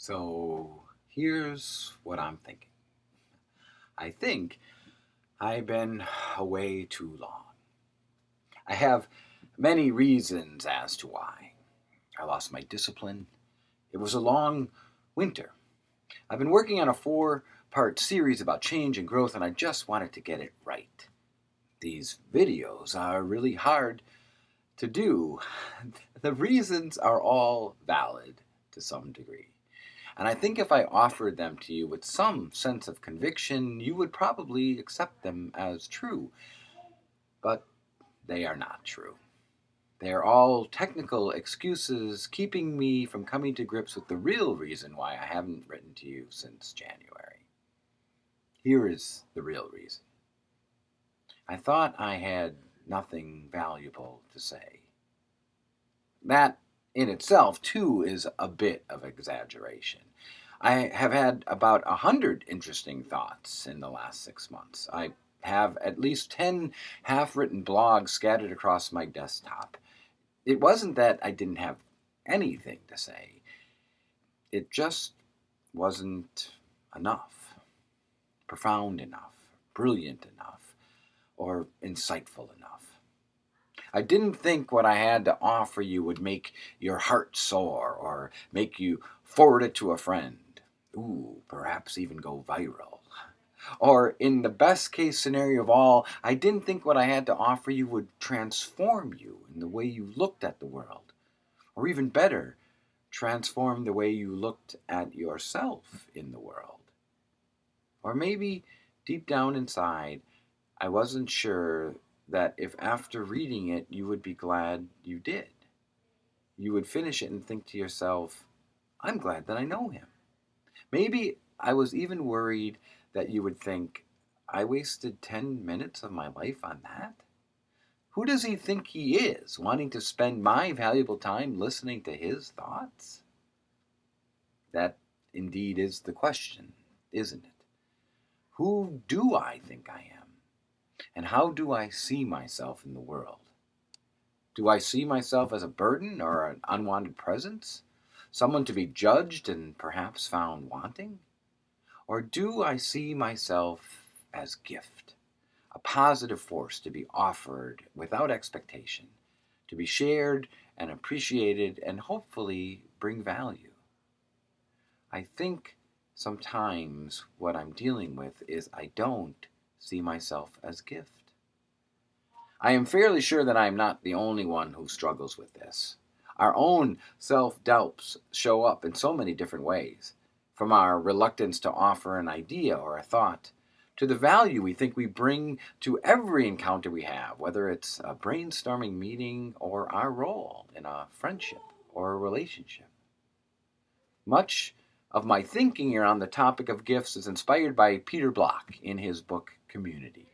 So here's what I'm thinking. I think I've been away too long. I have many reasons as to why. I lost my discipline. It was a long winter. I've been working on a 4-part series about change and growth, and I just wanted to get it right. These videos are really hard to do. The reasons are all valid to some degree. And I think if I offered them to you with some sense of conviction, you would probably accept them as true. But they are not true. They are all technical excuses keeping me from coming to grips with the real reason why I haven't written to you since January. Here is the real reason. I thought I had nothing valuable to say. That in itself, too, is a bit of exaggeration. I have had about 100 interesting thoughts in the last 6 months. I have at least 10 half-written blogs scattered across my desktop. It wasn't that I didn't have anything to say. It just wasn't enough, profound enough, brilliant enough, or insightful enough. I didn't think what I had to offer you would make your heart soar or make you forward it to a friend. Ooh, perhaps even go viral. Or in the best case scenario of all, I didn't think what I had to offer you would transform you in the way you looked at the world. Or even better, transform the way you looked at yourself in the world. Or maybe deep down inside, I wasn't sure that if after reading it you would be glad you did. You would finish it and think to yourself, I'm glad that I know him. Maybe I was even worried that you would think, I wasted 10 minutes of my life on that? Who does he think he is, wanting to spend my valuable time listening to his thoughts? That indeed is the question, isn't it? Who do I think I am? And how do I see myself in the world? Do I see myself as a burden or an unwanted presence? Someone to be judged and perhaps found wanting? Or do I see myself as gift, a positive force to be offered without expectation, to be shared and appreciated and hopefully bring value? I think sometimes what I'm dealing with is I don't see myself as gift. I am fairly sure that I am not the only one who struggles with this. Our own self-doubts show up in so many different ways, from our reluctance to offer an idea or a thought, to the value we think we bring to every encounter we have, whether it's a brainstorming meeting or our role in a friendship or a relationship. Much of my thinking around the topic of gifts is inspired by Peter Block in his book Community.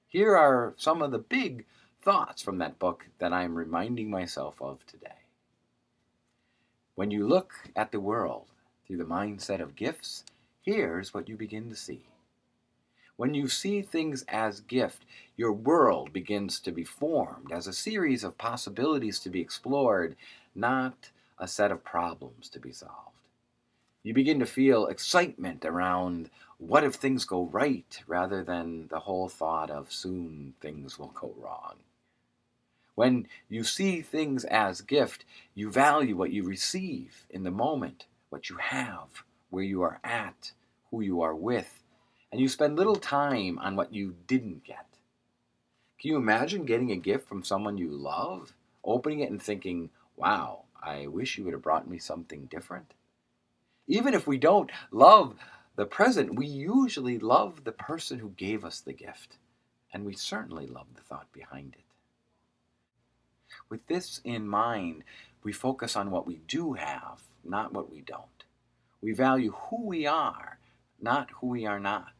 Here are some of the big thoughts from that book that I am reminding myself of today. When you look at the world through the mindset of gifts, here's what you begin to see. When you see things as gift, your world begins to be formed as a series of possibilities to be explored, not a set of problems to be solved. You begin to feel excitement around what if things go right rather than the whole thought of soon things will go wrong. When you see things as gift, you value what you receive in the moment, what you have, where you are at, who you are with, and you spend little time on what you didn't get. Can you imagine getting a gift from someone you love, opening it and thinking, wow, I wish you would have brought me something different? Even if we don't love the present, we usually love the person who gave us the gift, and we certainly love the thought behind it. With this in mind, we focus on what we do have, not what we don't. We value who we are, not who we are not.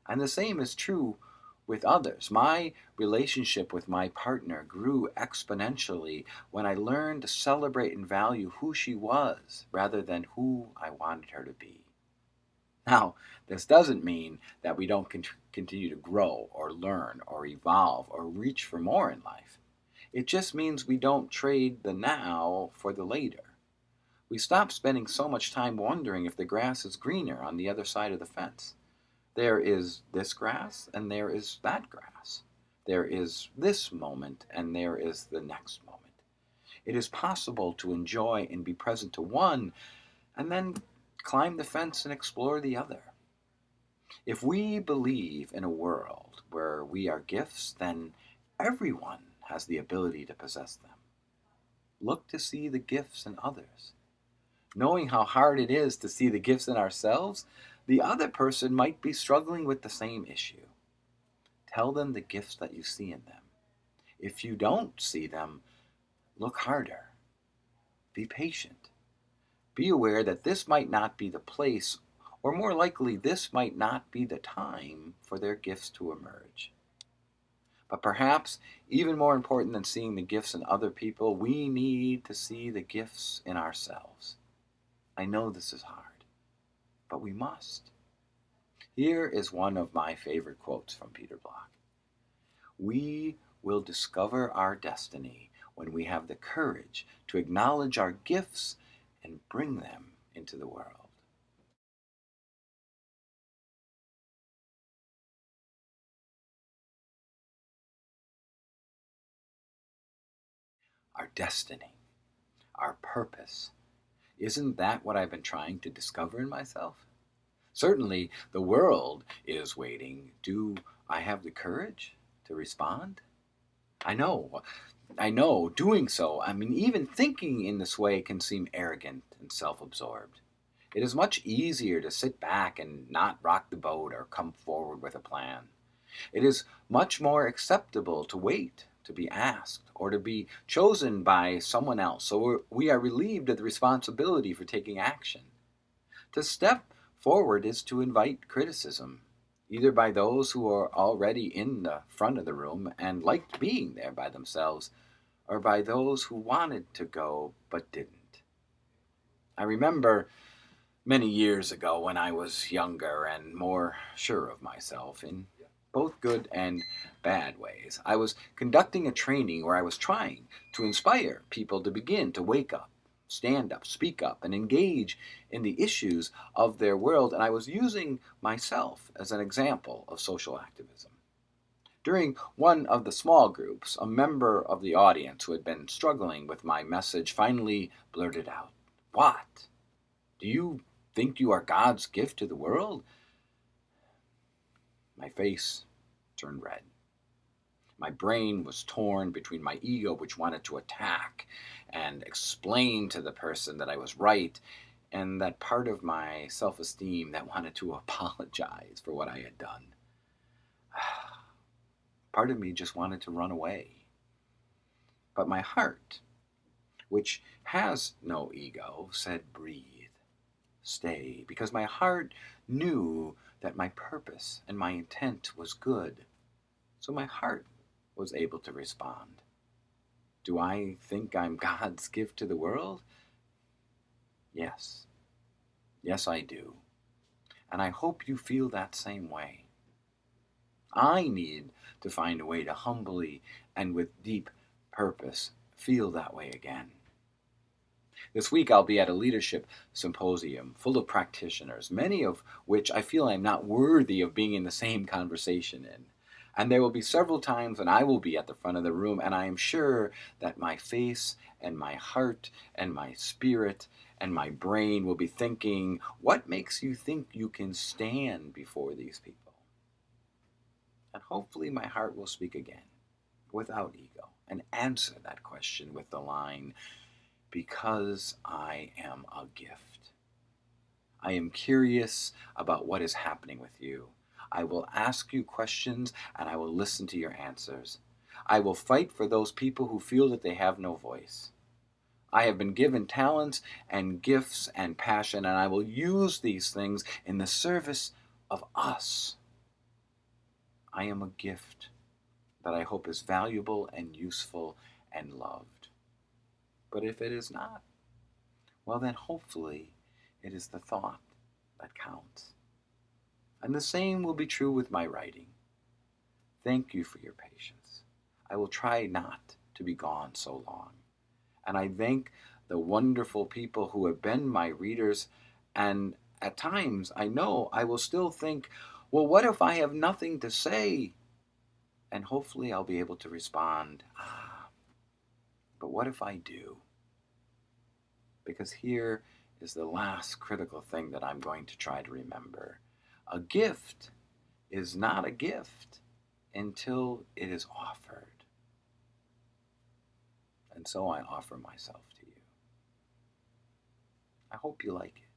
And the same is true with others. My relationship with my partner grew exponentially when I learned to celebrate and value who she was rather than who I wanted her to be. Now, this doesn't mean that we don't continue to grow or learn or evolve or reach for more in life. It just means we don't trade the now for the later. we stop spending so much time wondering if the grass is greener on the other side of the fence. There is this grass and there is that grass. There is this moment and there is the next moment. It is possible to enjoy and be present to one and then climb the fence and explore the other. If we believe in a world where we are gifts, then everyone has the ability to possess them. Look to see the gifts in others. Knowing how hard it is to see the gifts in ourselves, the other person might be struggling with the same issue. Tell them the gifts that you see in them. If you don't see them, look harder. Be patient. Be aware that this might not be the place, or more likely, this might not be the time for their gifts to emerge. But perhaps, even more important than seeing the gifts in other people, we need to see the gifts in ourselves. I know this is hard, but we must. Here is one of my favorite quotes from Peter Block. We will discover our destiny when we have the courage to acknowledge our gifts and bring them into the world. Our destiny, our purpose. Isn't that what I've been trying to discover in myself? Certainly, the world is waiting. Do I have the courage to respond? I know, doing so, even thinking in this way can seem arrogant and self absorbed. It is much easier to sit back and not rock the boat or come forward with a plan. It is much more acceptable to wait, to be asked, or to be chosen by someone else, so we are relieved of the responsibility for taking action. To step forward is to invite criticism, either by those who are already in the front of the room and liked being there by themselves, or by those who wanted to go but didn't. I remember many years ago when I was younger and more sure of myself in both good and bad ways. I was conducting a training where I was trying to inspire people to begin to wake up, stand up, speak up, and engage in the issues of their world, and I was using myself as an example of social activism. During one of the small groups, a member of the audience who had been struggling with my message finally blurted out, "What? Do you think you are God's gift to the world?" My face turned red. My brain was torn between my ego, which wanted to attack and explain to the person that I was right, and that part of my self-esteem that wanted to apologize for what I had done. Part of me just wanted to run away. But my heart, which has no ego, said, "Breathe, stay," because my heart knew that my purpose and my intent was good. So my heart was able to respond. Do I think I'm God's gift to the world? Yes. Yes, I do. And I hope you feel that same way. I need to find a way to humbly and with deep purpose feel that way again. This week I'll be at a leadership symposium full of practitioners, many of which I feel I'm not worthy of being in the same conversation in. And there will be several times when I will be at the front of the room, and I am sure that my face and my heart and my spirit and my brain will be thinking, what makes you think you can stand before these people? And hopefully my heart will speak again, without ego, and answer that question with the line, because I am a gift. I am curious about what is happening with you. I will ask you questions and I will listen to your answers. I will fight for those people who feel that they have no voice. I have been given talents and gifts and passion, and I will use these things in the service of us. I am a gift that I hope is valuable and useful and loved. But if it is not, well then hopefully it is the thought that counts. And the same will be true with my writing. Thank you for your patience. I will try not to be gone so long. And I thank the wonderful people who have been my readers. And at times, I know I will still think, well, what if I have nothing to say? And hopefully I'll be able to respond, but what if I do? Because here is the last critical thing that I'm going to try to remember. A gift is not a gift until it is offered. And so I offer myself to you. I hope you like it.